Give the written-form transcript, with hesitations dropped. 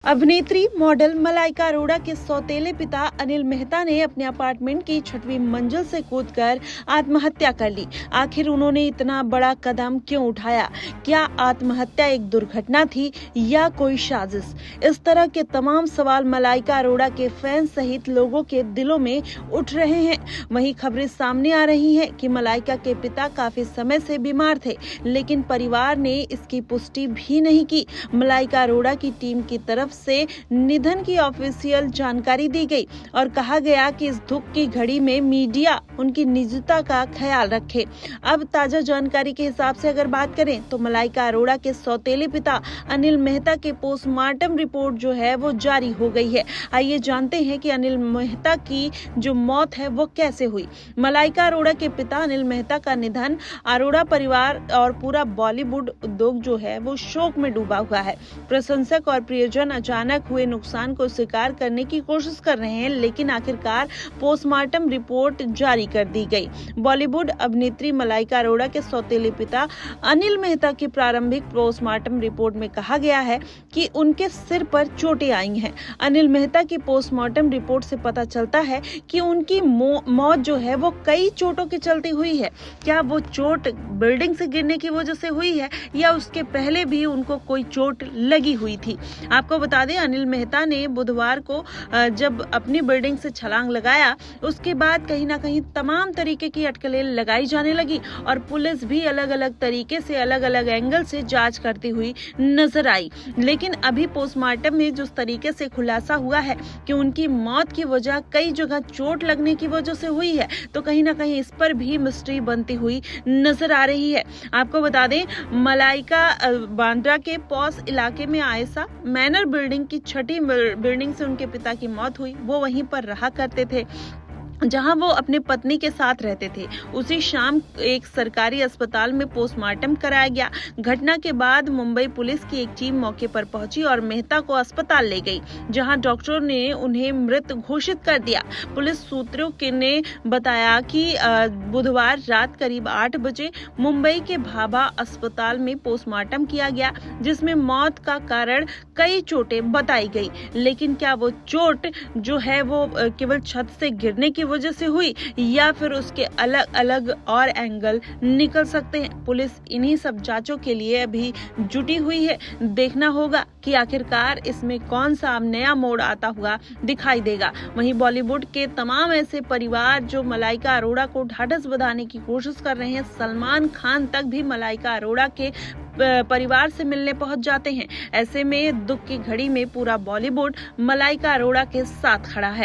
अभिनेत्री मॉडल मलाइका अरोड़ा के सौतेले पिता अनिल मेहता ने अपने अपार्टमेंट की 6वीं मंजिल से कूदकर आत्महत्या कर ली। आखिर उन्होंने इतना बड़ा कदम क्यों उठाया? क्या आत्महत्या एक दुर्घटना थी या कोई साजिश? इस तरह के तमाम सवाल मलाइका अरोड़ा के फैंस सहित लोगों के दिलों में उठ रहे हैं। वहीं खबरें सामने आ रही हैं कि मलाइका के पिता काफी समय से बीमार थे, लेकिन परिवार ने इसकी पुष्टि भी नहीं की। मलाइका अरोड़ा की टीम की तरफ से निधन की ऑफिशियल जानकारी दी गई और कहा गया कि इस दुख की घड़ी में मीडिया उनकी निजता का ख्याल रखे। अब ताजा जानकारी के हिसाब से अगर बात करें तो मलाइका अरोड़ा के सौतेले पिता अनिल मेहता के पोस्टमार्टम रिपोर्ट जो है वो जारी हो गई है। आइए जानते हैं कि अनिल मेहता की जो मौत है वो कैसे हुई। मलाइका अरोड़ा के पिता अनिल मेहता का निधन अरोड़ा परिवार और पूरा बॉलीवुड उद्योग जो है वो शोक में डूबा हुआ है। प्रशंसक और प्रियजन अचानक हुए नुकसान को स्वीकार करने की कोशिश कर रहे हैं, लेकिन आखिरकार पोस्टमार्टम रिपोर्ट जारी कर दी गई। बॉलीवुड अभिनेत्री मलाइका अरोड़ा के सौतेले पिता अनिल मेहता की प्रारंभिक पोस्टमार्टम रिपोर्ट में कहा गया है कि उनके सिर पर चोटें आई हैं। अनिल मेहता की पोस्टमार्टम रिपोर्ट से पता चलता है कि उनकी मौत जो है वो कई चोटों के चलते हुई है। क्या वो चोट बिल्डिंग से गिरने की वजह से हुई है या उसके पहले भी उनको कोई चोट लगी हुई थी? आपको बता दें, अनिल मेहता ने बुधवार को जब अपनी बिल्डिंग से छलांग लगाया, उसके बाद कहीं ना कहीं तमाम तरीके की अटकलें लगाई जाने लगी और पुलिस भी अलग अलग तरीके से अलग अलग एंगल से जांच करती हुई नजर आई। लेकिन अभी पोस्टमार्टम में जिस तरीके से खुलासा हुआ है कि उनकी मौत की वजह कई जगह चोट लगने की वजह से हुई है, तो कहीं ना कहीं इस पर भी मिस्ट्री बनती हुई नजर आ रही है। आपको बता दें, मलाइका बांद्रा के पॉस इलाके में आयशा मैनर बिल्डिंग की 6ठी बिल्डिंग से उनके पिता की मौत हुई। वो वहीं पर रहा करते थे जहां वो अपने पत्नी के साथ रहते थे। उसी शाम एक सरकारी अस्पताल में पोस्टमार्टम कराया गया। घटना के बाद मुंबई पुलिस की एक टीम मौके पर पहुंची और मेहता को अस्पताल ले गई, जहां डॉक्टरों ने उन्हें मृत घोषित कर दिया। पुलिस सूत्रों ने बताया कि बुधवार रात करीब 8 बजे मुंबई के भाभा अस्पताल में पोस्टमार्टम किया गया, जिसमें मौत का कारण कई चोटें बताई गई। लेकिन क्या वो चोट जो है वो केवल छत से गिरने की वजह से हुई या फिर उसके अलग अलग और एंगल निकल सकते हैं? पुलिस इन्हीं सब जांचों के लिए अभी जुटी हुई है। देखना होगा कि आखिरकार इसमें कौन सा नया मोड़ आता हुआ दिखाई देगा। वहीं बॉलीवुड के तमाम ऐसे परिवार जो मलाइका अरोड़ा को ढाढ़स बंधाने की कोशिश कर रहे हैं, सलमान खान तक भी मलाइका अरोड़ा के परिवार से मिलने पहुंच जाते हैं। ऐसे में दुख की घड़ी में पूरा बॉलीवुड मलाइका अरोड़ा के साथ खड़ा है।